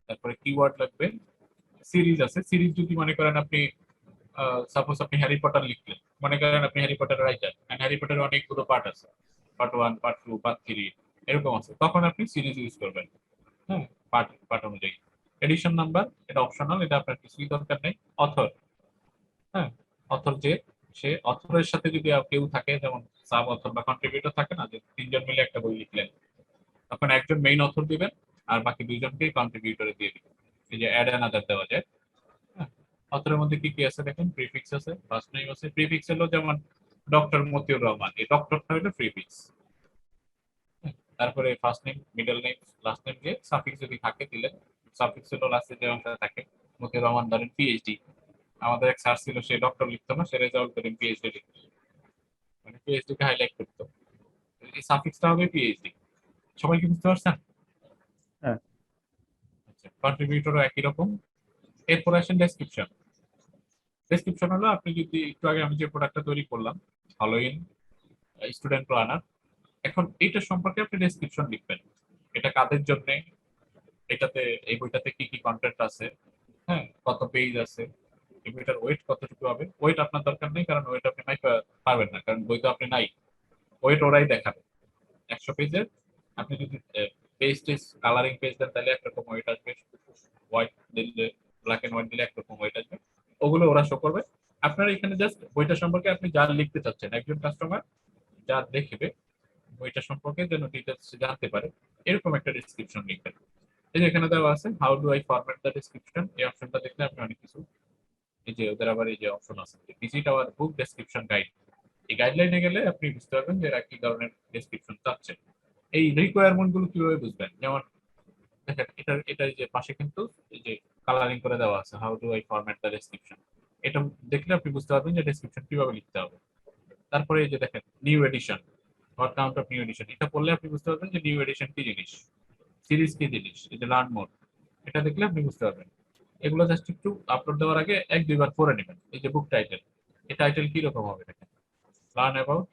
তারপরে কিওয়ার্ড লাগবে, সিরিজ আছে, সিরিজ যদি মনে করেন আপনি সাপোজ আপনি হ্যারি পটার লিখলেন, মনে করেন আপনি Harry Potter writer, and Harry পটারের অনেকগুলো পার্ট আছে, পার্ট 1, পার্ট 2, পার্ট 3 এরকম আছে, তখন আপনি সিরিজ ইউজ করবেন। হ্যাঁ, পার্ট পার্ট অনুযায়ী। এডিশন নাম্বার এটা অপশনাল, এটা আপনার কিছুই দরকার নেই। অথর, হ্যাঁ, অথর যে সে অথরের সাথে যদি কেউ থাকে, যেমন সাব অথর বা কন্ট্রিবিউটর থাকে না, যে তিনজন মিলে একটা বই লিখলেন, তখন একজন মেইন অথর দিবেন আর বাকি দুইজনকেই কন্ট্রিবিউটরে দিয়ে দিবেন। এই যে অ্যাড অ্যানাদার দেওয়া যায়। হ্যাঁ, অথরের মধ্যে কি কি আছে দেখেন, প্রিফিক্স আছে, ফার্স্ট নেম আছে। প্রিফিক্স হলো যেমন ডক্টর মতিউর রহমান, এই ডক্টরটা হলো প্রিফিক্স। তারপরে first name, middle name, last name দিয়ে সাফিক্স যদি থাকে দিলেন। সাফিক্স হলো লাস্টে যে অংশটা থাকে। মতিউর রহমান ধরেন পিএইচডি, আমাদের এক স্যার ছিল, সে ডক্টর লিখতো না, সে রেজাল্ট করেন পিএইচডি লিখতো, মানে পিএইচডি কে হাইলাইট করতো। এই সাফিক্সটা হবে পিএইচডি। সবাই কি বুঝতে পারছেন? হ্যাঁ। আচ্ছা, কন্ট্রিবিউটরও একই রকম। এরপর আসেন ডেসক্রিপশন। ডেসক্রিপশন হলো আপনি যদি একটু আগে আমি যে প্রোডাক্টটা তৈরি করলাম, হ্যালোইন স্টুডেন্ট প্ল্যানার, এখন এইটা সম্পর্কে আপনি ডেসক্রিপশন লিখবেন। এটা কাদের জন্য, এটাতে, এই বইটাতে কি কি কন্টেন্ট আছে, হ্যাঁ, কত পেজ আছে, এই বইটার ওয়েট কতটুকু হবে। ওয়েট আপনার দরকার নেই, কারণ ওয়েট আপনি নাই পারবেন না, কারণ বই তো আপনি নাই। ওয়েট ওরাই দেখাবে। 100 পেজের আপনি যদি পেজ টেজ কালারিং পেজ দেন, তাহলে একরকম ওয়েট আসবে। হোয়াইট দিলে, ব্ল্যাক এন্ড হোয়াইট দিলে একরকম ওয়েট আসবে। ওগুলো ওরা শো করবে। আপনার এখানে জাস্ট বইটা সম্পর্কে আপনি যা লিখতে চাচ্ছেন, একজন কাস্টমার যা দেখবে বইটা সম্পর্কে যেন ডিটেলস জানতে পারে, এরকম একটা ডেসক্রিপশন লিখবেন। এই যে এখানে দেওয়া আছে how do I format the description, এই অপশনটা দেখলে আপনি অনেক কিছু, এই যে ওদের আবার এই যে অপশন আছে visit our book description guide, এই গাইডলাইনে গেলে আপনি বুঝতে পারবেন যে এরা কি ধরনের ডেসক্রিপশন চাচ্ছে। এই রিকোয়ারমেন্ট গুলো কিভাবে বুঝবেন, যেমন দেখেন এটার যে পাশে কিন্তু এই যে কালারিং করে দেওয়া আছে how do I format the description, এটা দেখলে আপনি বুঝতে পারবেন যে ডেসক্রিপশন কিভাবে লিখতে হবে। তারপরে এই যে দেখেন new addition, what count of new addition, এটা পড়লে আপনি বুঝতে পারবেন যে নিউ এডিশন কি জিনিস, সিরিজ কি জিনিস, এই যে লার্ন মোড, এটা দেখলে আপনি বুঝতে পারবেন। এগুলো জাস্ট একটু আপলোড দেওয়ার আগে এক দুইবার পড়ে নেবেন। এই যে বুক টাইটেল, এই টাইটেল কি রকম হবে দেখেন, লার্ন অ্যাবাউট।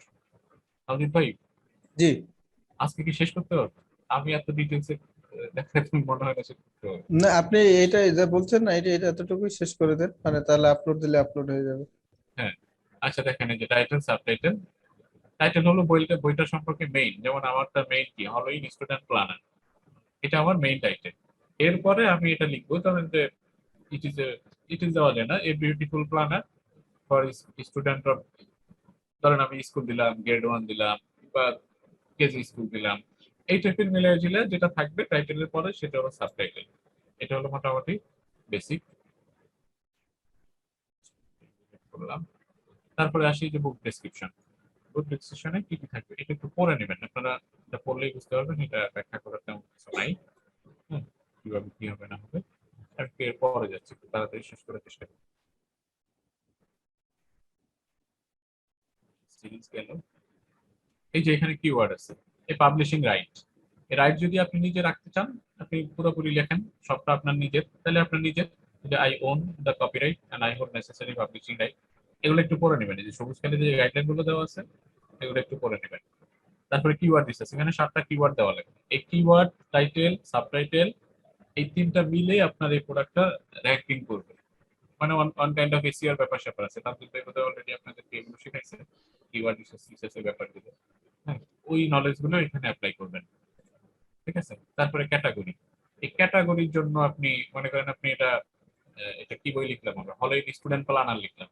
সন্দীপ ভাই, জি। আজকে কি শেষ করতে হবে? আমি এত ডিটেলসে দেখা তুমি মনে হয় না শেষ করতে হবে। না, আপনি এটা যা বলছেন না, এটা এটা এতটুকুই শেষ করে দেন, মানে তাহলে আপলোড দিলে আপলোড হয়ে যাবে। হ্যাঁ, আচ্ছা দেখেন এই যে টাইটেল সাবটাইটেল। টাইটেল হলো বইটা সম্পর্কে মেইন, যেমন আমারটা মেইন কি হলো স্টুডেন্ট প্ল্যানার, এটা আমার মেইন টাইটেল। এরপরে আমি এটা লিখবো, ধরেন যে ইট ইজ ইট ইজ দেওয়া যায় না, a beautiful planner for student of, ধরেন আমি স্কুল দিলাম, গ্রেড 1 দিলাম বা কেজি স্কুল দিলাম, এই টাইপের মিলিয়ে ঝিলে যেটা থাকবে টাইটেলের পরে সেটা হলো সাবটাইটেল। এটা হলো মোটামুটি বেসিক করলাম। তারপরে আসি যে বুক ডেসক্রিপশন। বুক ডেসক্রিপশনে কি কি থাকবে এটা একটু পড়ে নেবেন আপনারা, এটা পড়লেই বুঝতে পারবেন, এটা ব্যাখ্যা করার তেমন কিছু নাই। হ্যাঁ, কিভাবে কি হবে না হবে। আর কি পরে যাচ্ছে, একটু তাড়াতাড়ি শেষ করার চেষ্টা করুন। সিরিজ গেল। এই যে এখানে কিওয়ার্ড আছে, এই পাবলিশিং রাইট, এই রাইট যদি আপনি নিজে রাখতে চান, আপনি পুরোপুরি লেখেন সবটা আপনার নিজের, তাহলে আপনার নিজের, যে I own the copyright and I hold necessary publishing right, এগুলো একটু পড়ে নেবেন। এই যে সবুজ কালি যে গাইডলাইন গুলো দেওয়া আছে, এগুলো একটু পড়ে নেবেন। তারপরে কিওয়ার্ড দিচ্ছে, এখানে 7টা কিওয়ার্ড দেওয়া লাগবে। এই কিওয়ার্ড, টাইটেল, সাবটাইটেল, এই তিনটা মিলে আপনার এই প্রোডাক্টটা র্যাঙ্কিং করবে। মানে ওয়ান কাইন্ড অফ এসইও ব্যাপার স্যাপার আছে, তাদের অলরেডি আপনাদেরকে এগুলো শিখাইছে, কিওয়ার্ড রিসার্চ এর ব্যাপারগুলো। হ্যাঁ, ওই নলেজ গুলো এখানে অ্যাপ্লাই করবেন। ঠিক আছে, তারপরে ক্যাটাগরি। এই ক্যাটাগরির জন্য আপনি মনে করেন আপনি এটা এটা কি বই লিখলাম, আমরা হলে স্টুডেন্ট প্ল্যানার লিখলাম।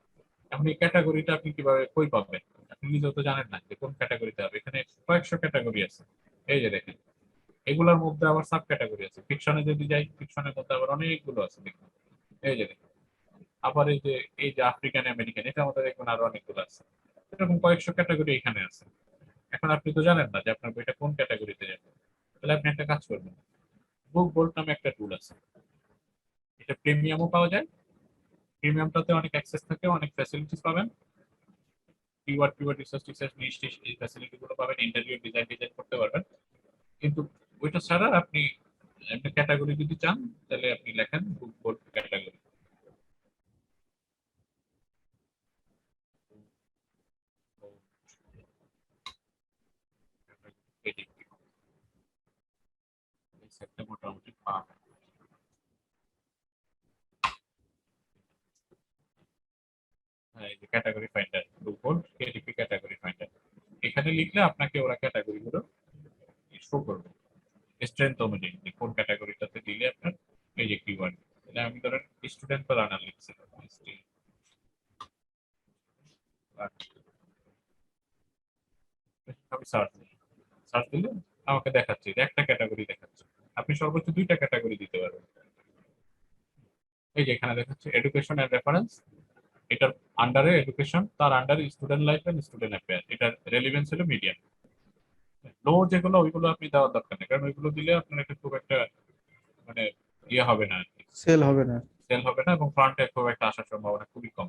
এখন এই ক্যাটাগরিটা আপনি কিভাবে কই পাবেন, আপনি নিজেও তো জানেন না যে কোন ক্যাটাগরিতে হবে। এখানে কয়েকশো ক্যাটাগরি আছে। এই যে দেখেন, এগুলোর মধ্যে আবার সাব ক্যাটাগরি আছে। ফিকশনে যদি যাই, ফিকশনের মধ্যে আবার অনেকগুলো আছে দেখুন। এই যে দেখেন, আবার এই যে আফ্রিকান আমেরিকান, এটা আমাদের দেখুন আরো অনেকগুলো আছে। এরকম কয়েকশো ক্যাটাগরি এখানে আছে। এখন আপনি তো জানেন না যে আপনার বইটা কোন ক্যাটাগরিতে যাবে, তাহলে আপনি একটা কাজ করবেন, বুক বোল্ট নামে একটা টুল আছে, এটা প্রিমিয়ামও পাওয়া যায়। প্রিমিয়ামটাতে অনেক অ্যাক্সেস থাকে, অনেক ফ্যাসিলিটিস পাবেন, কিওয়ার্ড রিসার্চ টিসার্চ নিশ্চিত এই ফ্যাসিলিটি গুলো পাবেন, ইন্টারভিউ ডিজাইন করতে পারবেন। কিন্তু ওইটা ছাড়া আপনি একটা ক্যাটাগরি যদি চান, তাহলে আপনি লেখেন বুক বোর্ড ক্যাটাগরি। মোটামুটি পাবেন। এই যে ক্যাটাগরি ফাইন্ডার ডুবোল্ড কেডিপি ক্যাটাগরি ফাইন্ডার, এখানে লিখলে আপনাকে ওরা ক্যাটাগরি গুলো শো করবে স্ট্রেংথ অনুযায়ী যে কোন ক্যাটাগরিটাতে দিলে আপনার এই যে কিওয়ার্ড। তাহলে আমি ধরেন স্টুডেন্ট বা রানার লিখছিলাম, আমি সার্চ দিলে আমাকে দেখাচ্ছে যে একটা ক্যাটাগরি দেখাচ্ছে। আপনি সর্বোচ্চ 2টা ক্যাটাগরি দিতে পারবেন। এই যে এখানে দেখাচ্ছে এডুকেশন এন্ড রেফারেন্স, এটার আন্ডারে এডুকেশন, তার আন্ডারে student life and student affair, এটার রেলিভেন্স হলো মিডিয়াম। লো যেগুলো ওইগুলো আপনি দেওয়ার দরকার নেই, কারণ ওইগুলো দিলে আপনার একটা খুব একটা মানে ইয়ে হবে না আর কি, সেল হবে না। সেল হবে না এবং ফ্রন্টে খুব একটা আসার সম্ভাবনা খুবই কম।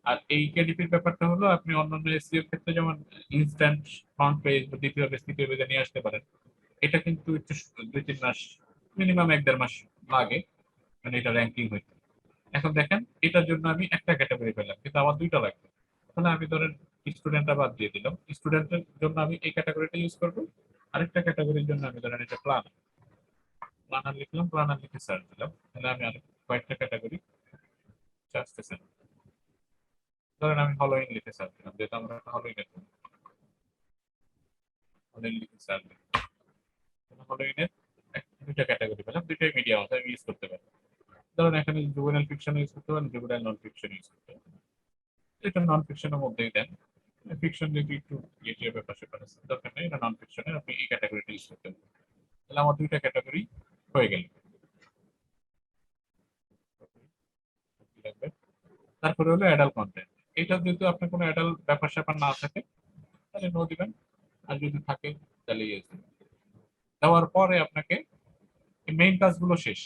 আর এই কেডিপির ব্যাপারটা হলো আপনি অন্যান্য এসইও ক্ষেত্রে যেমন ইনস্ট্যান্ট ফ্রন্ট পেজ বা দ্বিতীয় পেজ তৃতীয় পেজে নিয়ে আসতে পারেন, এটা কিন্তু একটু 2-3 মাস মিনিমাম 1-1.5 মাস লাগে মানে এটা র্যাঙ্কিং হইতে। এখন দেখেন এটার জন্য আমি একটা ক্যাটাগরি পেলাম কিন্তু আমার 2টা লাগবে, তাহলে আমি ধরেন স্টুডেন্টটা বাদ দিয়ে দিলাম, স্টুডেন্টের জন্য আমি এই ক্যাটাগরিটা ইউজ করবো, আরেকটা ক্যাটাগরির জন্য আমি ধরেন এটা প্ল্যানার লিখলাম, প্ল্যানার লিখে সার্চ দিলাম, তাহলে আমি আরেক কয়েকটা ক্যাটাগরি আসতেছে। ধরেন আমি হলোইন লিখে সার্চ দিলাম, যেহেতু আমরা হলোইন লিখে সার্চ দিলাম, হলোইনের 2টা ক্যাটাগরি পেলাম, 2টাই মিডিয়া আছে আমি ইউজ করতে পারি। ধরেন এখানে জুভেনাইল ফিকশন ইউজ করতে পারেন, জুভেনাইল নন ফিকশন ইউজ করতে পারেন, এটা নন ফিকশনের মধ্যেই দেন। ফিকশন যদি একটু ইয়ে ব্যাপার স্যাপার আছে দরকার নেই, এটা নন ফিকশনের আপনি এই ক্যাটাগরিটা ইউজ করতে পারেন। তাহলে আমার 2টা ক্যাটাগরি হয়ে গেল। তারপরে হলো অ্যাডাল্ট কন্টেন্ট, এটা যেহেতু আপনার কোনো অ্যাডাল্ট ব্যাপার স্যাপার না থাকে তাহলে নো দিবেন, আর যদি থাকে তাহলে ইয়েস দিবেন। দেওয়ার পরে আপনাকে মেইন কাজগুলো শেষ,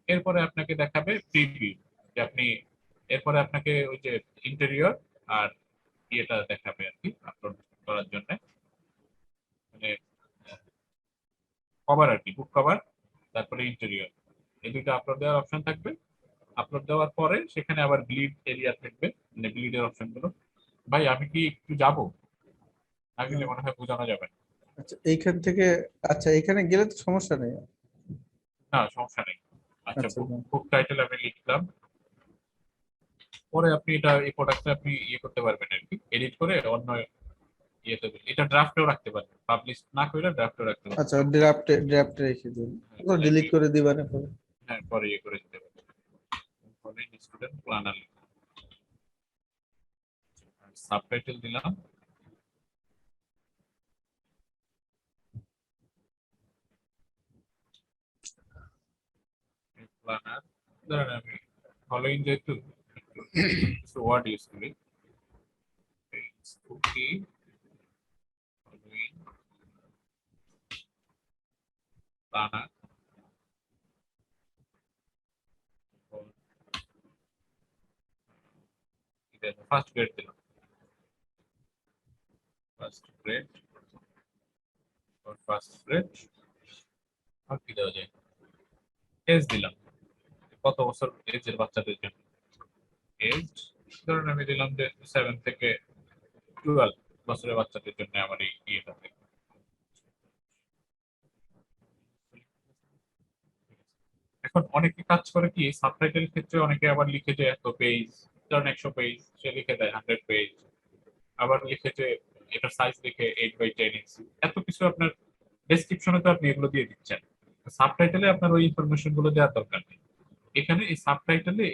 এরপরে আপনাকে দেখাবে প্রিভিউ, যে আপনি এরপরে আপনাকে ওই যে ইন্টেরিয়র আর ইয়েটা দেখাবে আর কি আপলোড করার জন্য, মানে কভার আর কি, বুক কভার তারপরে ইন্টেরিয়র, এই 2টা আপলোড দেওয়ার অপশন থাকবে। আপলোড দেওয়ার পরে সেখানে আবার ব্লিড এরিয়া থাকবে, মানে ব্লিডের অপশন গুলো। ভাই আমি কি একটু যাবো, না গেলে হুম। মনে হয় বোঝানো যাবে না। আচ্ছা এইখান থেকে, আচ্ছা এখানে গেলে তো সমস্যা নেই। না সমস্যা নেই। আচ্ছা আচ্ছা হুম। বুক টাইটেল আমি লিখলাম, পরে আপনি এটা এই প্রোডাক্টটা আপনি ইয়ে করতে পারবেন আর কি, এডিট করে অন্য ইয়েতে এটা ড্রাফটেও রাখতে পারবেন, পাবলিশ না করে ড্রাফটেও রাখতে পারবেন। আচ্ছা ড্রাফটে রেখে দিন, হ্যাঁ, তো তাহলে ডিলিট আপনি করে দিবা না পরে। হ্যাঁ পরে ইয়ে করে দিতে পারবেন। পরে স্টুডেন্ট প্ল্যানার সাবটাইটেল দিলাম, প্ল্যানার ধরেন আমি ফলোইং যেহেতু কিছু ওয়ার্ড ইউজ করি, স্কুটি ফলোইং প্ল্যানার, ফার্স্ট গ্রেড দিলাম, ফার্স্ট গ্রেড ফার্স্ট গ্রেড, আর কি দেওয়া যায়, এজ দিলাম, কত বছর এজের বাচ্চাদের জন্য এজ, ধরুন আমি দিলাম যে 7 থেকে 12 বছরের বাচ্চাদের জন্য আমার এই ইয়েটা থাকে। এখন অনেকে কাজ করে কি সাবটাইটেল ক্ষেত্রে অনেকে আবার লিখে যে এত পেজ, ধরুন 100 পেজ, সে লিখে দেয় 100 পেজ, আবার লিখে যে এটা সাইজ লিখে 8x10 ইঞ্চি, এত কিছু আপনার ডেসক্রিপশনে তো আপনি এগুলো দিয়ে দিচ্ছেন, সাবটাইটেলে আপনার ওই ইনফরমেশন গুলো দেওয়ার দরকার নেই। এখানে এই সাবটাইটেলে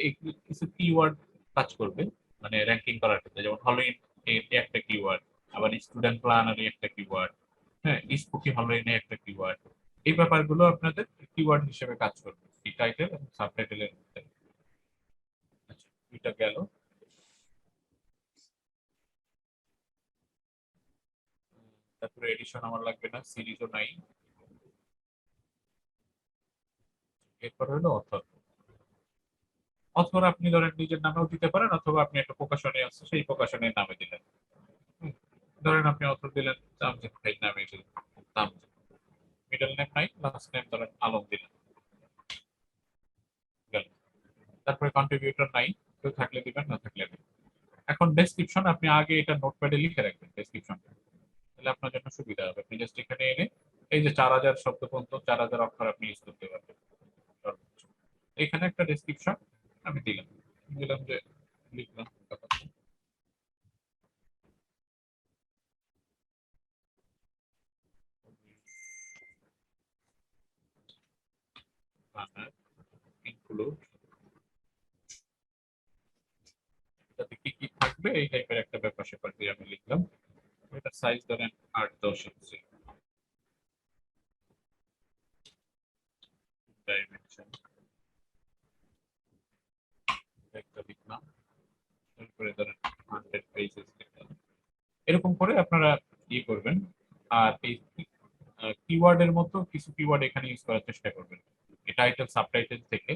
কিছু কিওয়ার্ড কাজ করবে, মানে র্যাঙ্কিং করার ক্ষেত্রে, যেমন হলোইন একটা কিওয়ার্ড, আবার স্টুডেন্ট প্ল্যানারে একটা কিওয়ার্ড, হ্যাঁ স্পুকি হলোইনে একটা কিওয়ার্ড, এই ব্যাপারগুলো আপনাদের কিওয়ার্ড হিসেবে কাজ করবে এই টাইটেল এবং সাবটাইটেলের মধ্যে। আচ্ছা এটা গেল। তারপরে এডিশন আমার লাগবে না, সিরিজও নাই। এরপর হলো অথর, অথর আপনি ধরেন নিজের নামেও দিতে পারেন অথবা আপনি একটা প্রকাশনী আছে সেই প্রকাশনীর নামে দিলেন। হুম, ধরেন আপনি অথর দিলেন তামজিদ ভাই নামে দিলেন, তামজিদ, মিডল নেম নাই, লাস্ট নেম ধরেন আলম দিলেন, গেল। তারপরে কন্ট্রিবিউটর নাই, কেউ থাকলে দিবেন না থাকলে দিবেন। এখন ডেসক্রিপশন আপনি আগে এটা নোটপ্যাডে লিখে রাখবেন ডেসক্রিপশন, তাহলে আপনার জন্য সুবিধা হবে, আপনি জাস্ট এখানে এনে এই যে 4000 শব্দ পর্যন্ত 4000 অক্ষর আপনি ইউজ করতে পারবেন সর্বোচ্চ। এখানে একটা ডেসক্রিপশন আমি দিলাম, দিলাম যে লিখলাম কথা। planner include তাতে কি কি থাকবে এই টাইপের একটা ব্যাপার স্যাপার দিয়ে আমি লিখলাম। এটা সাইজ ধরেন 8-10 ইঞ্চি, ডাইমেনশন একটা লিখলাম, তারপরে ধরেন 100 পেজেস লিখলাম। এরকম করে আপনারা করবেন। আর এই কিওয়ার্ডের মতো কিছু কিওয়ার্ড এখানে ইউজ করার চেষ্টা করবেন, টাইটেল সাবটাইটেল থেকে।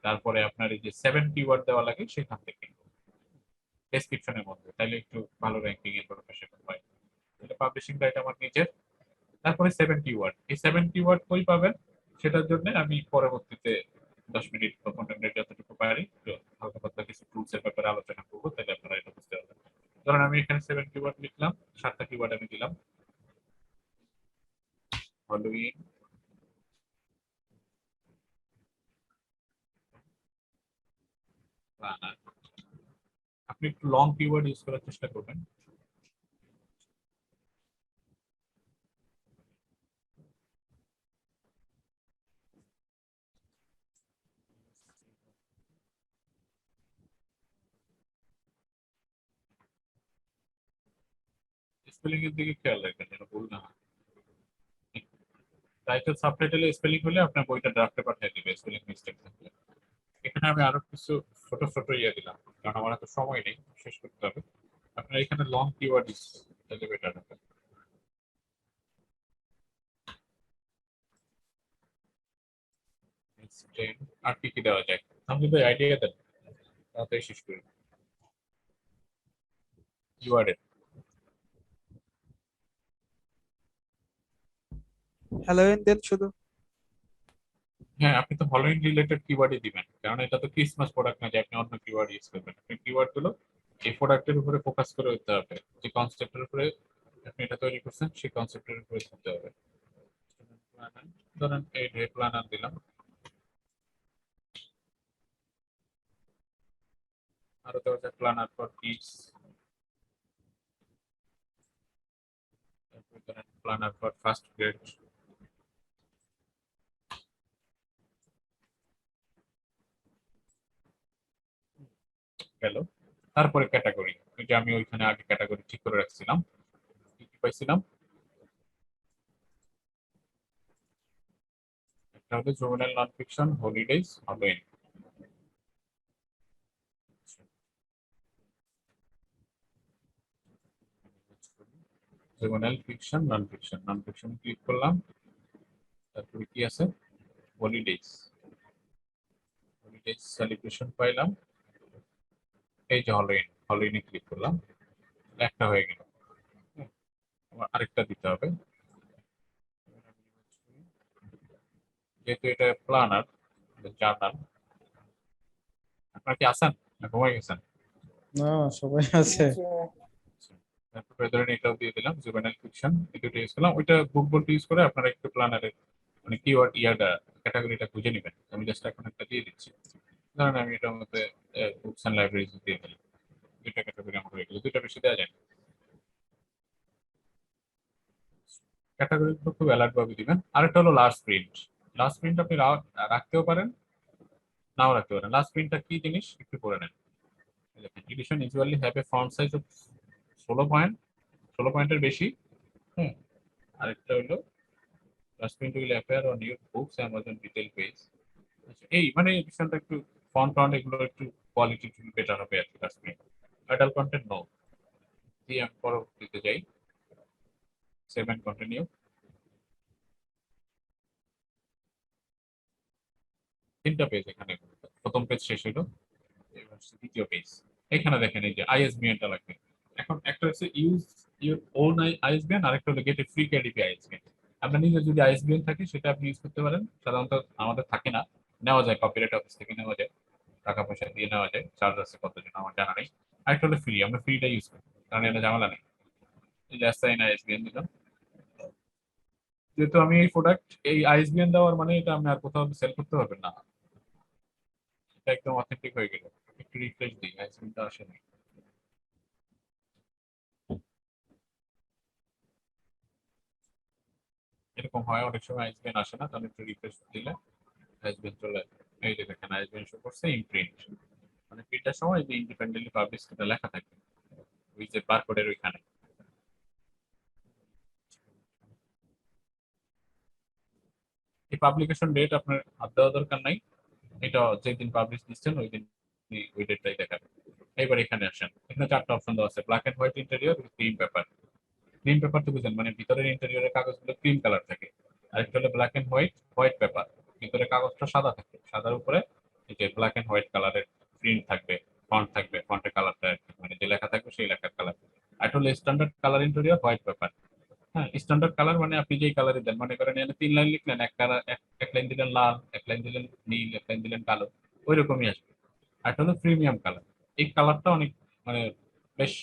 তারপরে আপনার এই যে 7 কিওয়ার্ড দেওয়া লাগে সেখান থেকে ডেসক্রিপশনের মধ্যে, তাহলে একটু ভালো র্যাঙ্কিং এর প্রফেশন হয়। এটা পাবলিশিং রাইট আমার নিজের। তারপরে 7 কিওয়ার্ড, এই 7 কিওয়ার্ড কই পাবেন সেটার জন্য আমি পরবর্তীতে 10 মিনিট বা 15 মিনিট যতটুকু পারি তো হালকা পাতলা কিছু টুলস এর ব্যাপারে আলোচনা করবো, তাহলে আপনারা এটা বুঝতে পারবেন। ধরেন আমি এখানে 7 কিওয়ার্ড লিখলাম, 7টা কিওয়ার্ড আমি দিলাম। Halloween, planner. আপনি একটু লং কিওয়ার্ড ইউজ করার চেষ্টা করবেন। স্পেলিং এর দিকে খেয়াল রাখবেন যেন ভুল না হয়। টাইটেল সাবটাইটেলে স্পেলিং হলে আপনার বইটা ড্রাফটে পাঠিয়ে দিবে স্পেলিং মিস্টেক থাকলে। এখানে আমি আরো কিছু ছোট ছোট দিলাম, কারণ আমার এত সময় নেই, শেষ করতে হবে। আপনার এখানে লং কিওয়ার্ড ইউজ তাহলে বেটার হবে। আর কি কি দেওয়া যায় আমি যদি আইডিয়া দেন তাড়াতাড়ি শেষ করি। কিওয়ার্ডে হ্যালোইন দেন শুধু। হ্যাঁ, আপনি তো হলোইন রিলেটেড কিওয়ার্ডই দিবেন, কারণ এটা তো ক্রিসমাস প্রোডাক্ট না যে আপনি অন্য কিওয়ার্ড ইউজ করবেন। আপনি কিওয়ার্ড গুলো এই প্রোডাক্টের উপরে ফোকাস করে হতে হবে, যে কনসেপ্টের উপরে আপনি এটা তৈরি করছেন সেই কনসেপ্টের উপরে হতে হবে। ধরেন এই ডে প্ল্যানার দিলাম, আরো দেওয়া যায় প্ল্যানার ফর কিডস, তারপরে ধরেন প্ল্যানার ফর ফার্স্ট গ্রেড। গেল। তারপরে ক্যাটাগরি, ওই যে আমি ওইখানে আগে ক্যাটাগরি ঠিক করে রাখছিলাম, কি কি পাইছিলাম। একটা হলো juvenile non fiction, holidays, Halloween. Juvenile fiction, non fiction, non fiction click করলাম। তারপরে কি আছে, হলিডেজ, হলিডেজ সেলিব্রেশন পাইলাম। এই যে হলোইন, হলোইনে ক্লিক করলাম, একটা হয়ে গেল। আমার আরেকটা দিতে হবে, যেহেতু এটা প্ল্যানার জার্নাল। আপনার কি আছেন না ঘুমাই গেছেন? না, সবাই আছে। তারপরে ধরেন এটাও দিয়ে দিলাম, জুভেনাইল ফিকশন, এই দুটো ইউজ করলাম। ওইটা বুক বলতে ইউজ করে আপনারা একটু প্ল্যানারের মানে কিওয়ার্ড ক্যাটাগরিটা খুঁজে নেবেন। আমি জাস্ট এখন একটা দিয়ে দিচ্ছি। ধরেন আমি এটার মধ্যে বুকস অ্যান্ড লাইব্রেরিজ দিয়ে দিলাম, দুইটা ক্যাটাগরি আমার হয়ে গেল, দুইটা বেশি দেওয়া যায়। ক্যাটাগরি খুব অ্যালার্ট ভাবে দিবেন। আরেকটা হলো লাস্ট প্রিন্ট। লাস্ট প্রিন্ট আপনি রাখতেও পারেন, নাও রাখতে পারেন। লাস্ট প্রিন্টটা কি জিনিস একটু পড়ে নেন। Edition usually have a font size of 16 point, 16 পয়েন্টের বেশি। হ্যাঁ, আরেকটা হলো last print will appear on your books Amazon retail page. এই মানে এডিশনটা একটু ফন্ট এগুলো একটু কোয়ালিটি বেটার হবে আর কি। Last print adult content no দিয়ে আমি পরবর্তীতে যাই, সেভ এন্ড কন্টিনিউ। তিনটা পেজ এখানে, প্রথম পেজ শেষ হলো, এবার হচ্ছে দ্বিতীয় পেজ। এখানে দেখেন এই যে আইএসবিএনটা লাগবে। এখন একটা হচ্ছে ইউজ ইউর ওন আইএসবিএন, আরেকটা হলো গেট এ ফ্রি কেডিপি আইএসবিএন। আপনার নিজের যদি আইএসবিএন থাকে সেটা আপনি ইউজ করতে পারেন, সাধারণত আমাদের থাকে না, নেওয়া যায় কপিরাইট অফিস থেকে নেওয়া যায়, টাকা পয়সা দিয়ে নেওয়া যায়, চার্জ আছে কতজন আমার জানা নেই। আরেকটা হলো ফ্রি, আমরা ফ্রিটা ইউজ করি কারণ এটা ঝামেলা নেই। এই যে অ্যাসাইন আইএসবিএন দিলাম। যেহেতু আমি এই প্রোডাক্ট এই আইএসবিএন দেওয়ার মানে এটা আমি আর কোথাও সেল করতে পারবেন না, এটা একদম অথেন্টিক হয়ে গেল। একটু রিফ্রেশ দিই, আইএসবিএনটা আসেনি। এরকম হয় অনেক সময় আইসবেন আসে না, তাহলে একটু রিফ্রেশ দিলে আসবেন চলে, এই যে দেখেন আসবেন শো করছে ইমপ্রিন্ট, মানে প্রিন্টের সময় যে ইন্ডিপেন্ডেন্টলি পাবলিশ এটা লেখা থাকে ওই যে বারকোডের ওইখানে। এই পাবলিকেশন ডেট আপনার হাত দেওয়া দরকার নাই, এটা যেদিন পাবলিশ দিচ্ছেন ওই দিন ওই ডেটটাই দেখাবে। এবার এখানে আসেন, এখানে চারটা অপশন দেওয়া আছে, black and white interior, cream paper. Cream paper তো বুঝেন, মানে ভিতরের ইন্টেরিয়রের কাগজগুলো ক্রিম কালার থাকে, আর একটা হলো black and white white paper, ভিতরে কাগজটা সাদা থাকে, সাদার উপরে এই যে ব্ল্যাক এন্ড হোয়াইট কালারের প্রিন্ট থাকবে, ফন্ট থাকবে, ফন্টের কালারটা মানে যে লেখা থাকবে সেই লেখার কালার। আর একটা হলো standard colour interior white paper. হ্যাঁ, স্ট্যান্ডার্ড কালার মানে আপনি যেই কালারই দেন, মনে করেন এখানে 3 লাইন লিখলেন, এক কালার এক লাইন দিলেন লাল, এক লাইন দিলেন নীল, এক লাইন দিলেন কালো, ওই রকমই আসবে। আর একটা হলো প্রিমিয়াম কালার, এই কালারটা অনেক মানে বেশ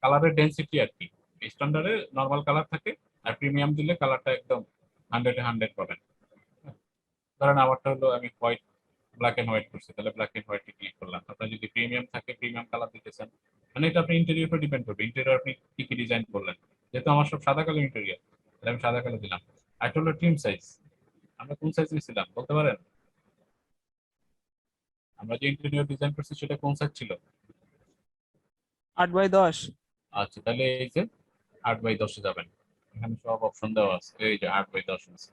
কালারের ডেন্সিটি আর কি। স্ট্যান্ডার্ডে নর্মাল কালার থাকে, আর প্রিমিয়াম দিলে কালারটা একদম 100-এ 100 পাবেন। ধরেন আমারটা হলো আমি হোয়াইট ব্ল্যাক এন্ড হোয়াইট করছি, তাহলে ব্ল্যাক এন্ড হোয়াইট ক্লিক করলাম। আপনার যদি প্রিমিয়াম থাকে প্রিমিয়াম কালার দিতেছেন, মানে এটা আপনি ইন্টেরিয়র উপর ডিপেন্ড করবে, ইন্টেরিয়র আপনি কি কি ডিজাইন করলেন। যেহেতু আমার সব সাদা কালো ইন্টেরিয়র, তাহলে আমি সাদা কালো দিলাম। আর একটা হলো ট্রিম সাইজ, আমরা কোন সাইজ দিয়েছিলাম বলতে পারেন? আমরা যে ইন্টেরিয়র ডিজাইন করছি সেটা কোন সাইজ ছিল? 8x10। আচ্ছা, তাহলে এই যে 8x10 যাবেন, এখানে সব অপশন দেওয়া আছে, এই যে 8x10 আছে।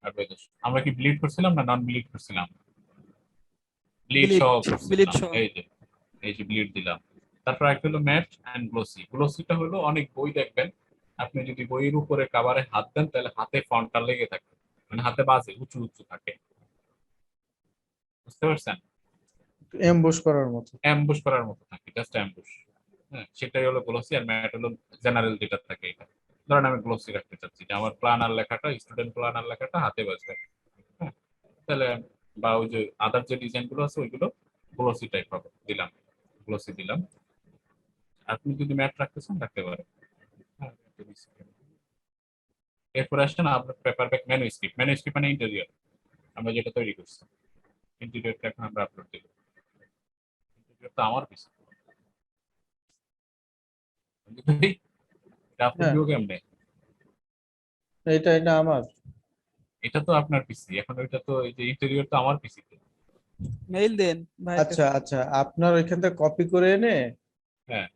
8x10 আমরা কি ব্লিড করছিলাম না নন ব্লিড করছিলাম? ব্লিড ব্লিড সহ ব্লিড করছিলাম, সহ। এই যে ব্লিড দিলাম। তারপর একটা হলো ম্যাট এন্ড গ্লোসি। গ্লোসিটা হলো অনেক বই দেখবেন, আপনি যদি বইয়ের উপরে কাভারে হাত দেন তাহলে হাতে ফন্টটা লেগে থাকে, মানে হাতে বাজে উঁচু উঁচু থাকে, বুঝতে পারছেন? এমবুশ করার মতো। অ্যাম্বুশ করার মতো থাকে, জাস্ট অ্যাম্বুশ। হ্যাঁ, সেটাই হলো গ্লোসি। আর ম্যাট হলো জেনারেল যেটা থাকে এটা। ধরেন আমি গ্লোসি রাখতে চাচ্ছি যে আমার প্ল্যানার লেখাটা, স্টুডেন্ট প্ল্যানার লেখাটা হাতে বাজবে। হ্যাঁ, তাহলে বা ওই যে আদার যে ডিজাইন গুলো আছে ওইগুলো গ্লোসি টাইপ হবে, দিলাম, গ্লোসি দিলাম। আপনি যদি ম্যাট রাখতে চান রাখতে পারেন। হ্যাঁ, এরপর আসছেন আপনার পেপার ব্যাক ম্যানুস্ক্রিপ্ট। ম্যানুস্ক্রিপ্ট মানে ইন্টেরিয়র, আমরা যেটা তৈরি করছি। ইন্টেরিয়রটা এখন আমরা আপলোড দিব। ইন্টেরিয়র তো আমার পিছনে এটা আপলোড হ্যাঁ, দিব কেমনে? এটা আমার। এটা তো আপনার পিসি, এখন ওইটা তো এই যে ইন্টেরিয়র তো আমার পিসিতে। মেইল দেন ভাইয়ের আচ্ছা কাছে। আচ্ছা, আপনার ওইখান থেকে কপি করে এনে হ্যাঁ,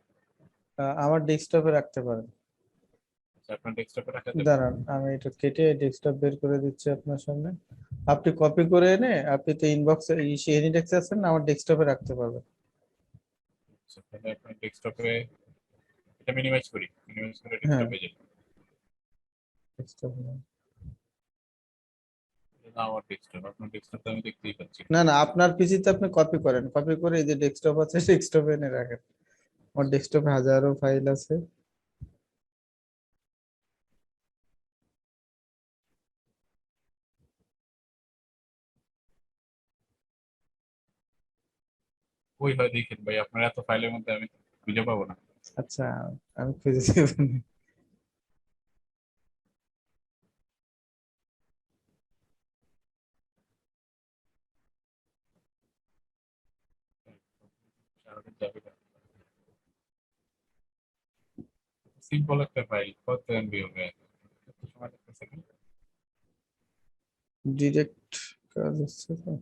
আমার ডেস্কটপে রাখতে পারেন। আচ্ছা, আপনার ডেস্কটপে রাখা যাবে। দাঁড়ান, আমি এটা কেটে ডেস্কটপ বের করে দিচ্ছি আপনার সামনে। আপনি কপি করে এনে আপনি তো ইনবক্সে এনিডেক্সে আছেন না, আমার ডেস্কটপে রাখতে পারবেন। আচ্ছা, তাহলে আপনার ডেস্কটপে এটা মিনিমাইজ করি, মিনিমাইজ করে হ্যাঁ, ডেস্কটপে যাই। ডেস্কটপে। এটা তো আমার ডেস্কটপ, আপনার ডেস্কটপ তো আমি দেখতেই পাচ্ছি। না না, আপনার পিসিতে আপনি কপি করেন, কপি করে এই যে ডেস্কটপ আছে ডেস্কটপে এনে রাখেন। আমার ডেস্কটপে হাজারো ফাইল আছে। ওই হয় দেখেন ভাই, আপনার এত ফাইলের মধ্যে আমি খুঁজে পাবো না। আচ্ছা, আমি খুঁজেছি ওখানে। সিম্পল একটা ফাইল, কত এমবি হবে? কত সময় লাগতেছে কি? ডিরেক্ট কাজ হচ্ছে তো।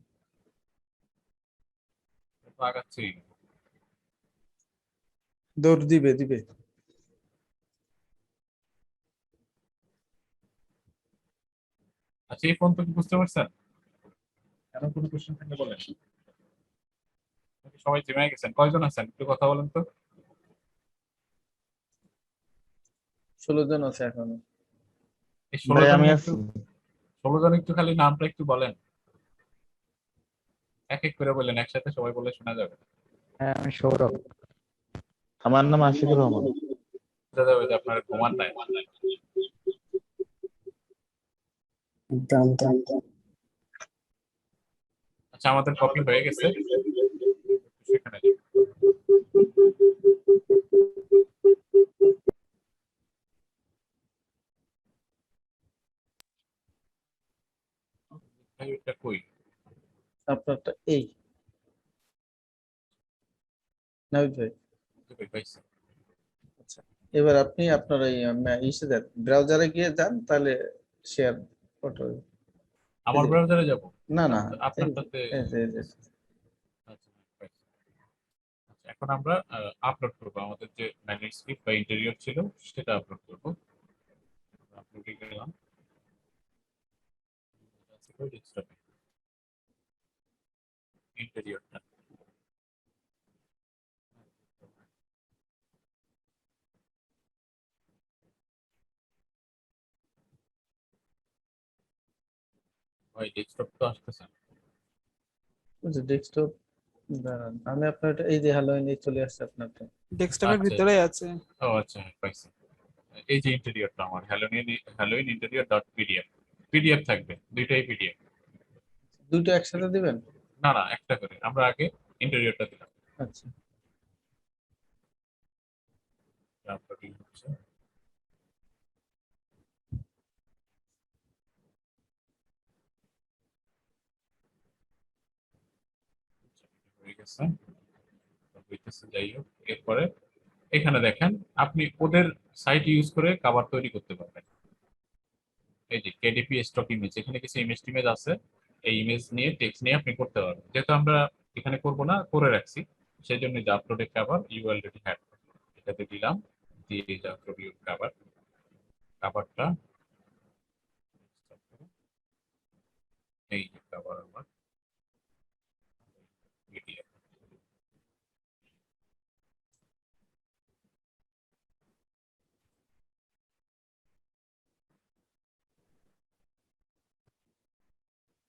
তো আগাচ্ছেই না। দৌড় দিবে দিবে। আচ্ছা, এই ফোন তো কি বুঝতে পারছেন? এখন কোনো কোশ্চেন থাকলে বলেন। নাকি সবাই জেমে গেছেন? কয়জন আছেন একটু কথা বলেন তো। 16 জন আছে এখনো। এই 16 ভাই আমি জনের একটু, আছি। 16 জন একটু খালি নামটা একটু বলেন, এক এক করে বলেন, একসাথে সবাই বলে শোনা যাবে। হ্যাঁ আমি সৌরভ। আমার নাম আশিকুর রহমান। বোঝা যাবে যে আপনার ঘুমান নাই। আচ্ছা, আমাদের কপি হয়ে গেছে, সেখানে যাই। ভাই, ওটা কই? আপনারটা এই নাবিদ ভাই। কই পাইছি? আচ্ছা, এবার আপনি আপনার এই ইসে যান, ব্রাউজারে গিয়ে যান, তাহলে শেয়ার ফটো। আমার এই যে- ব্রাউজারে যাব না না আপনারটাতে এই যে। আচ্ছা, আচ্ছা, এখন আমরা আপলোড করবো আমাদের যে ম্যানুস্ক্রিপ্ট বা ইন্টেরিয়র ছিল সেটা আপলোড করবো। আপলোডে গেলাম, ইন্টেরিয়রটা ভাই ডেস্কটপ তো আসতেছে না। ডেস্কটপ দাঁড়ান, আমি আপনার এই যে হ্যালোইন এই চলে আসছে আপনারটা। ডেস্কটপের আচ্ছা, ভিতরেই আছে। ও আচ্ছা, হ্যাঁ, পাইছি। এই যে ইন্টেরিয়রটা আমার Halloween interior dot PDF PDF থাকবে, দুইটাই পিডিএফ। দুটো একসাথে দিবেন? না না, একটা করে, আমরা আগে ইন্টেরিয়রটা দিলাম। আচ্ছা, আপলোডিং হচ্ছে। হয়ে গেছে, হইতেছে, যাই হোক। এরপরে এখানে দেখেন আপনি ওদের সাইট ইউজ করে কভার তৈরি করতে পারবেন। এই যে কেডিপি স্টক ইমেজ, এখানে কিছু ইমেজ টিমেজ আছে, এই ইমেজ নিয়ে টেক্সট নিয়ে আপনি করতে পারবেন। যেহেতু আমরা এখানে করব না, করে রাখছি, সেই জন্য যে আপলোডে কভার ইউ অলরেডি হ্যাড, এটাতে দিলাম, দিয়ে এই যে আপলোড ইউ কভার, কভারটা এই যে কভার আমার পিডিএফ।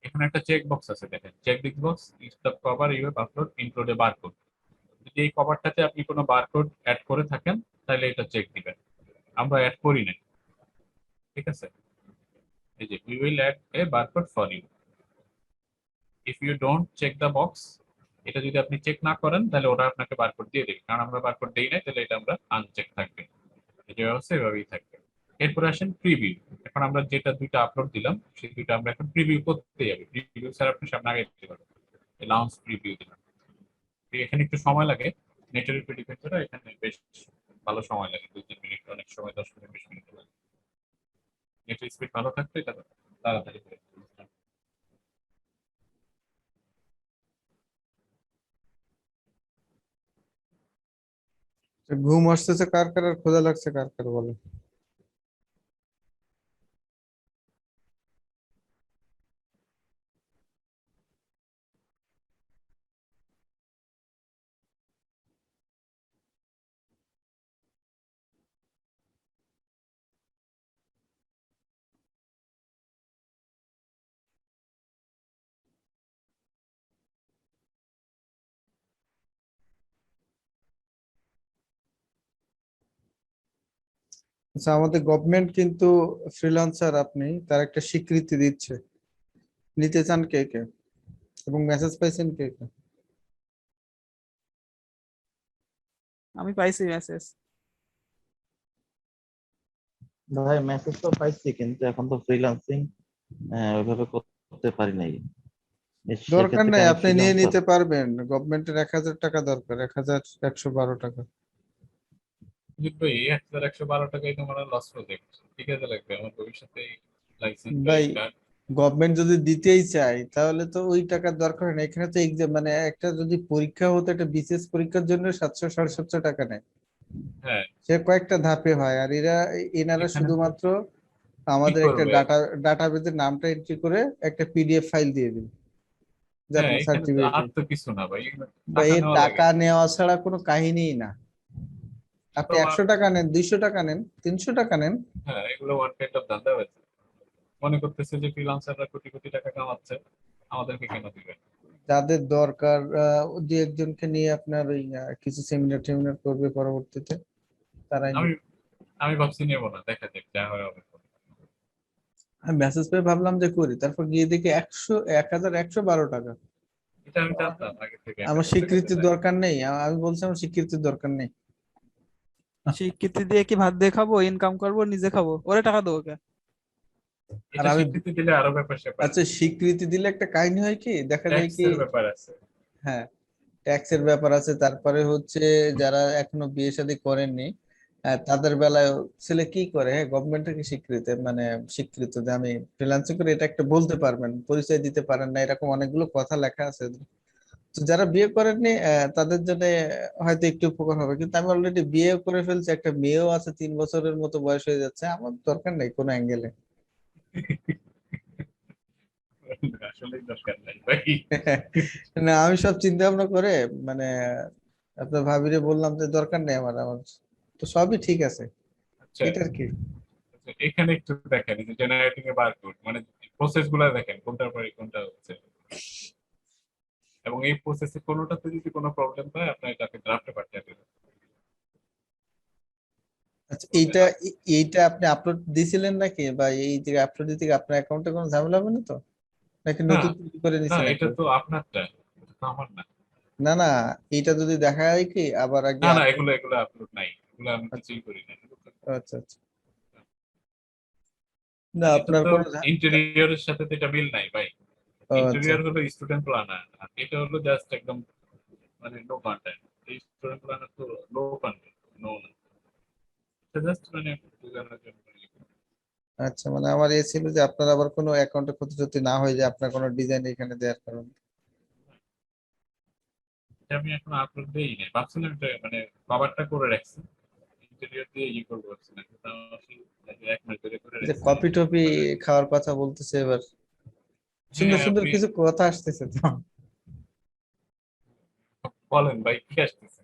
এখানে একটা চেক বক্স আছে, দেখেন check box, is the cover you have upload include a barcode. যদি এই কভারটাতে আপনি কোনো বারকোড অ্যাড করে থাকেন তাহলে এটা চেক দিবেন। আমরা অ্যাড করি না, ঠিক আছে। এই যে we will add a barcode for you if you don't check the box. এটা যদি আপনি চেক না করেন তাহলে ওরা আপনাকে বারকোড দিয়ে দেবে, কারণ আমরা বারকোড দেই নাই, তাহলে এটা আমরা আনচেক থাকবে, এটা হচ্ছে এভাবেই থাকবে। এরপর আসেন প্রিভিউ। এখন আমরা যেটা দুইটা আপলোড দিলাম সেই দুইটা আমরা এখন প্রিভিউ করতে যাবে। প্রিভিউ স্যার আপনি সামনে আগে দিতে পারবেন, লাউন্স প্রিভিউ দিলাম। এখানে একটু সময় লাগে, নেটের উপর ডিপেন্ড করে, এখানে বেশ ভালো সময় লাগে, 2-3 মিনিট, অনেক সময় 10 মিনিট 20 মিনিট লাগে। নেটের স্পিড ভালো থাকলে এটা তাড়াতাড়ি হয়ে যায়। ঘুম আসতেছে কার কার আর ক্ষুধা লাগছে কার কার বলে? আচ্ছা, আমাদের গভর্নমেন্ট কিন্তু ফ্রিল্যান্সার আপনি তার একটা স্বীকৃতি দিচ্ছে, নিতে চান কে কে এবং মেসেজ পাইছেন কে কে? আমি পাইছি মেসেজ। ভাই মেসেজ তো পাইছি, কিন্তু এখন তো ফ্রিল্যান্সিং ওইভাবে করতে পারি নাই। দরকার সেক্ষেত্রে কি নাই, আমি আপনি নিয়ে ফ্রিল্যান্সার? নিতে পারবেন। গভর্নমেন্টের 1000 টাকা দরকার, 1112 টাকা। সুজিত ভাই, এই 1112 টাকায় তোমার লস প্রজেক্ট, ঠিক আছে, লাগবে আমার ভবিষ্যতে লাইসেন্স বা ভাই, এটা। গভর্নমেন্ট যদি দিতেই চায় তাহলে তো ওই টাকার দরকার নেই। এখানে তো এক্সাম মানে একটা যদি পরীক্ষা হতো, একটা বিসিএস পরীক্ষার জন্য 700-750 টাকা নেয়। হ্যাঁ, সে কয়েকটা ধাপে হয়, আর এনারা এখানে তো শুধুমাত্র কি আমাদের একটা করবে। ডাটাবেজের নামটা এন্ট্রি করে একটা পিডিএফ ফাইল দিয়ে দিন যে হ্যাঁ, আপনার এখানে তো সার্টিফিকেট। আর তো কিছু না ভাই, এখানে বা টাকা এই নেওয়া লাগে। টাকা নেওয়া ছাড়া কোনো কাহিনীই না। আপনি তোমার 100 টাকা নেন, 200 টাকা নেন, 300 টাকা নেন, হ্যাঁ, এগুলো ওয়ান কাইন্ড অফ ধান্দা হয়েছে। মনে করতেছে যে ফ্রিল্যান্সাররা কোটি কোটি টাকা কামাচ্ছে, আমাদেরকে কেন দিবে। যাদের দরকার দু একজনকে নিয়ে আপনার ওই কিছু সেমিনার টেমিনার করবে পরবর্তীতে, তারাই আমি নিবে। আমি ভাবছি নেবো না, দেখা যাক যা হয় হবে। আমি মেসেজ পেয়ে ভাবলাম যে করি, তারপর গিয়ে দেখি 1112 টাকা। এটা আমি জানতাম আগে থেকে, আমার মেসেজ দেখেছে স্বীকৃতির তাই। দরকার নেই, আমি বলছি আমার স্বীকৃতির দরকার নেই। স্বীকৃতি দিয়ে কি ভাত দিয়ে খাবো, ইনকাম করবো, নিজে খাবো, ওরে টাকা দেবো কে? আর এটা আমি, স্বীকৃতি দিলে আরো ব্যাপার স্যাপার আচ্ছা, আছে, স্বীকৃতি দিলে একটা কাহিনী হয় কি, দেখা যায় কি, ট্যাক্সের ব্যাপার আছে। হ্যাঁ, ট্যাক্সের ব্যাপার আছে। তারপরে হচ্ছে যারা এখনো বিয়ে শাদী করেননি, তাদের বেলায় ছেলে কি করে, হ্যাঁ গভর্নমেন্ট থেকে স্বীকৃত মানে স্বীকৃত যে আমি ফ্রিল্যান্সিং করে, এটা একটা বলতে পারবেন, পরিচয় দিতে পারেন না, এরকম অনেকগুলো কথা লেখা আছে। তো যারা বিয়ে করেননি তাদের জন্য হয়তো একটু উপকার হবে, কিন্তু আমি অলরেডি বিয়ে করে ফেলছি, একটা মেয়েও আছে, 3 বছরের মতো বয়স হয়ে যাচ্ছে, আমার দরকার নেই কোনো অ্যাঙ্গেলে। আসলেই দরকার নাই ভাই। না আমি সব চিন্তা ভাবনা করে মানে আপনার ভাবিরে বললাম যে দরকার নেই আমার, আমার তো সবই ঠিক আছে, আচ্ছা, এটার কি। এখানে একটু দেখেন এই যে জেনারেটিং এ বারকোড মানে প্রসেস গুলা দেখেন কোনটার পরে কোনটা হচ্ছে, এবং এই প্রসেসে কোনোটাতে যদি কোনো প্রবলেম হয় আপনি এটাকে ড্রাফটে পাঠিয়ে দেবেন। আচ্ছা এইটা আপনি আপলোড দিছিলেন নাকি, বা এই যে আপলোড দিতে গিয়ে আপনার অ্যাকাউন্টে কোনো ঝামেলা হবে না তো, নাকি না নতুন তৈরি করে না, নিছেন এটা এখন? তো আপনারটা, এটা তো আমার না। না না, এইটা যদি দেখা যায় কি আবার আগে না না, আপলোড। এগুলো এগুলো আপলোড নাই, এগুলো আমি কিছুই করি না। আচ্ছা আচ্ছা, না এটা আপনার তো কোনো ইন্টেরিয়রের সাথে তো এটা মিল নাই ভাই। ও আচ্ছা ইন্টেরিয়র হলো স্টুডেন্ট প্ল্যানার, আর এটা হলো জাস্ট একদম মানে নো কন্টেন্ট। এই স্টুডেন্ট প্ল্যানার তো লো কন্টেন্ট, নো না, এটা জাস্ট মানে বোঝানোর জন্য। আচ্ছা, মানে আমার এ ছিল যে আপনার আবার কোনো অ্যাকাউন্টে ক্ষতি ক্ষতি না হয়ে যায় আপনার কোনো ডিজাইন এখানে দেওয়ার কারণে। এটা আমি এখন আপলোড দিই নাই, ভাবছিলাম এটা মানে বাবারটা করে রাখছি, ইন্টেরিয়র দিয়ে ইয়ে করবো ভাবছিলাম, কিন্তু আমার আসলে এই যে 1 মাস ধরে করে এই যে রাখছি। কপি টপি খাওয়ার কথা বলতেছে এবার, সুন্দর হ্যাঁ সুন্দর আপনি কিছু কথা আসতেছে তো। বলেন ভাই কি আসতেছে।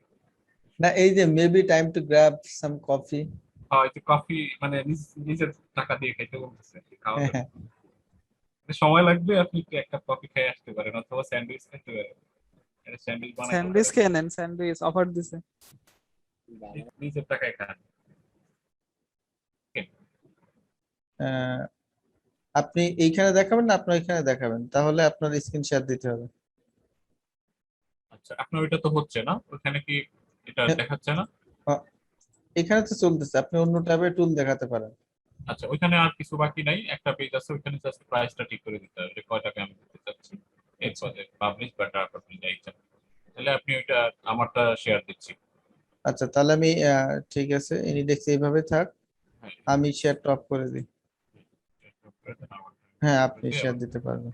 না এই যে maybe time to grab some coffee. হয়তো কফি মানে নিজের টাকা দিয়ে খেতে বলতেছে, খাওয়া হ্যাঁ যাবে। হ্যাঁ। মানে সময় লাগবে, আপনি কি একটা কফি খেয়ে আসতে পারেন অথবা স্যান্ডউইচ খেতে পারেন, একটা স্যান্ডউইচ বানাইতে স্যান্ডউইচ পারেন, খেয়ে নেন, স্যান্ডউইচ অফার দিছে। নিজের টাকায় খান। আহ, আপনি এইখানে দেখাবেন না আপনার এখানে দেখাবেন, তাহলে আপনার স্ক্রিন শেয়ার দিতে হবে। আচ্ছা, আপনার ওইটা তো হচ্ছে না, ওখানে কি এটা হ্যাঁ, দেখাচ্ছে না? এখানে তো চলতেছে, আপনি অন্য ট্যাবে টুল দেখাতে পারেন। আচ্ছা, ওইখানে আর কিছু বাকি নাই, একটা পেজ আছে, ওইখানে জাস্ট প্রাইসটা ঠিক করে দিতে হবে যে কয় টাকা আমি দিতে চাচ্ছি, আচ্ছা এরপরে পাবলিশ বা ড্রাফট আপনি যা ইচ্ছা। তাহলে আপনি ওইটা আমারটা শেয়ার দিচ্ছি। আচ্ছা, তাহলে আমি ঠিক আছে ইনিডেক্স এইভাবে থাক, হ্যাঁ, আমি শেয়ার টপ করে দিই। হ্যাঁ আপনি শেয়ার দিতে পারবেন।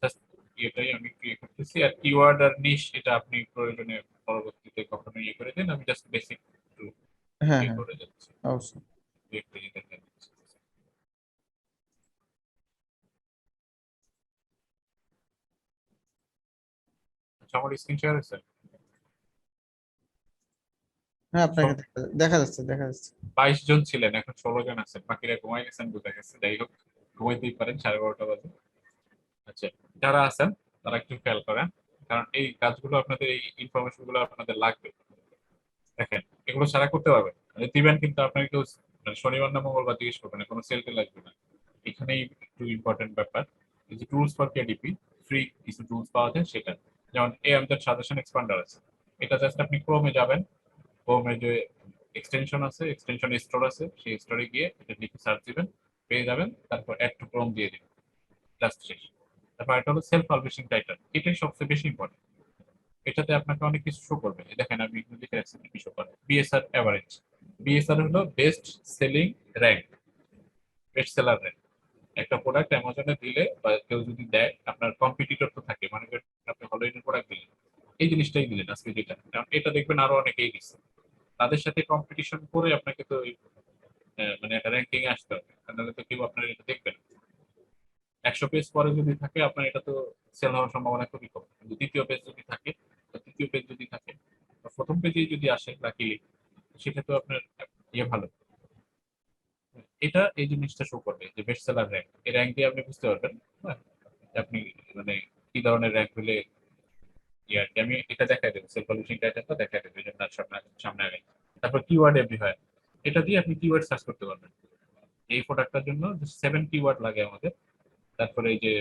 জাস্ট এটাই আমি ক্রিয়েট করতেছি, আর কিওয়ার্ড আর নিশ এটা আপনি প্রয়োজনে পরবর্তীতে কখনো ইয়ে করে দেন, আমি জাস্ট বেসিক হ্যাঁ ইয়ে হ্যাঁ করে যাচ্ছি, অবশ্যই। একটু ইয়ে দেখে দিচ্ছি। আচ্ছা, আমার স্ক্রিন শেয়ার হয়েছে। হ্যাঁ আপনাকে দেখা যাচ্ছে দেখা যাচ্ছে। 22 জন ছিলেন, এখন 16 জন আছেন, বাকিরা ঘুমাই গেছেন বোঝা গেছে, যাই হোক ঘুমাইতেই পারেন, 12:30 বাজে। আচ্ছা, যারা আছেন তারা একটু খেয়াল করেন, কারণ এই কাজগুলো আপনাদের, এই ইনফরমেশন গুলো আপনাদের লাগবে। দেখেন, এগুলো ছাড়া করতে পারবেন মানে দিবেন, কিন্তু আপনাকে কেউ মানে শনিবার না মঙ্গলবার জিজ্ঞেস করবে না, কোনো সেলতে লাগবে না। এখানেই একটু ইম্পর্টেন্ট ব্যাপার, এই যে টুলস ফর কেডিপি, ফ্রি কিছু টুলস পাওয়া যায় সেটা, যেমন এই আমাদের সাজেশন এক্সপান্ডার আছে, এটা জাস্ট আপনি ক্রোমে যাবেন, ক্রোমে যে এক্সটেনশন আছে, এক্সটেনশন স্টোর আছে, সেই স্টোরে গিয়ে এটা লিখে সার্চ দিবেন, পেয়ে যাবেন, তারপর অ্যাড টু ক্রোম দিয়ে দিবেন, জাস্ট শেষ। তারপর এটা হলো সেলফ পাবলিশিং টাইটেল, এটাই সবচেয়ে বেশি ইম্পর্টেন্ট। এটাতে আপনাকে অনেক কিছু শো করবে, এই দেখেন আমি এখানে লিখে রাখছি কি শো করে, বিএসআর এভারেজ। বিএসআর হলো best selling rank, best seller rank. একটা প্রোডাক্ট অ্যামাজনে দিলে বা কেউ যদি দেয়, আপনার কম্পিটিটর তো থাকে, মানে আপনি হলোইনের প্রোডাক্ট দিলেন, এই জিনিসটাই দিলেন আজকে যেটা, কারণ এটা দেখবেন আরো অনেকেই দিচ্ছে, তাদের সাথে কম্পিটিশন করে আপনাকে তো মানে একটা র্যাঙ্কিং এ আসতে হবে, তাহলে তো কেউ আপনার এটা দেখবে না। 100 পেজ পরে যদি থাকে আপনার এটা তো সেল হওয়ার সম্ভাবনা খুবই কম, কিন্তু দ্বিতীয় পেজ যদি থাকে, বা তৃতীয় পেজ যদি থাকে, বা প্রথম পেজেই যদি আসে লাকিলি, সেটা তো আপনার ইয়ে ভালো। এটা এই জিনিসটা শো করবে যে বেস্ট সেলার র্যাঙ্ক, এই র্যাঙ্ক দিয়ে আপনি বুঝতে পারবেন, হ্যাঁ, যে আপনি মানে কি ধরনের র্যাঙ্ক হলে ইয়ে আর কি। আমি এটা দেখাই দেবো, সেলফ পাবলিশিং টাইটেলটা দেখাই দেবো, এই জন্য তার সামনে সামনে আগে। তারপর কিওয়ার্ড এভরিওয়্যার, এটা দিয়ে আপনি কিওয়ার্ড সার্চ করতে পারবেন। এই প্রোডাক্টটার জন্য 7 কিওয়ার্ড লাগে আমাদের, তারপরে এই যে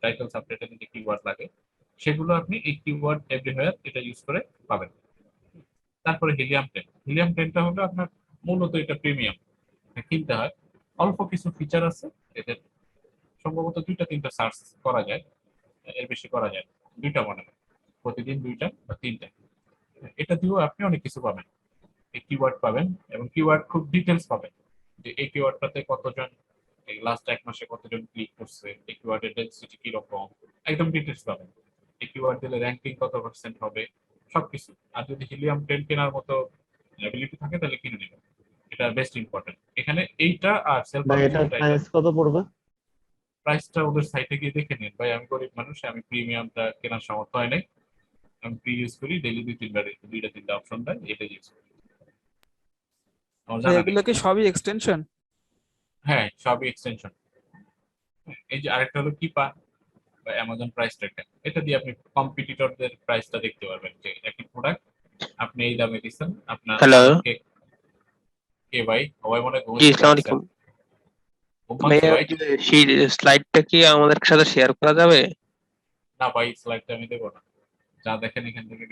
টাইটেল সাবটাইটেল যে কিওয়ার্ড লাগে, সেগুলো আপনি এই কিওয়ার্ড এভরিওয়্যার এটা ইউজ করে পাবেন। তারপরে হিলিয়াম 10, হিলিয়াম 10টা হলো আপনার মূলত এটা প্রিমিয়াম, কিনতে হয়। অল্প কিছু ফিচার আছে এদের, সম্ভবত 2টা 3টা সার্চ করা যায়, এর বেশি করা যায় না। 2টা মনে হয়, প্রতিদিন 2টা বা 3টা, এটা দিয়েও আপনি অনেক কিছু পাবেন। এই কিওয়ার্ড পাবেন এবং কিওয়ার্ড খুব ডিটেলস পাবেন, যে এই কিওয়ার্ডটাতে কতজন এই লাস্ট 1 মাসে কতজন ক্লিক করছে, এই কিওয়ার্ডের ডেনসিটি কি রকম, একদম ডিটেলস পাবেন। এই কিওয়ার্ড দিলে র‍্যাঙ্কিং কত পার্সেন্ট হবে, সবকিছু। আর যদি হিলিয়াম 10 কেনার মতো অ্যাবিলিটি থাকে তাহলে কিনে নেবেন, এটা বেস্ট ইম্পর্টেন্ট। এখানে এইটা আর সেলফ ভাই এটার প্রাইস কত পড়বে? প্রাইসটা ওদের সাইটে গিয়ে দেখে নিন ভাই। আমি গরিব মানুষ, আমি প্রিমিয়ামটা কেনার সামর্থ্য হয় নাই, আমি প্রি ইউজ করি, ডেইলি 2-3টা অপশন দেয়, এটা ইউজ করি। আমার তো জানা নেই। এগুলো কি সবই এক্সটেনশন? হ্যাঁ, সবই এক্সটেনশন। এই যে আরেকটা হলো কিপা বা অ্যামাজন প্রাইস ট্র্যাকার, এটা দিয়ে আপনি কম্পিটিটরদের প্রাইসটা দেখতে পারবেন, যে একই প্রোডাক্ট আপনি এই দামে দিচ্ছেন, আপনার হ্যালো। কে ভাই, সবাই মনে হয় জি, আসসালামু আলাইকুম। ভাইয়া ওই যে সেই স্লাইডটা কি আমাদের সাথে শেয়ার করা যাবে? না ভাই, স্লাইডটা আমি দেবো না, যা দেখেন এখান থেকে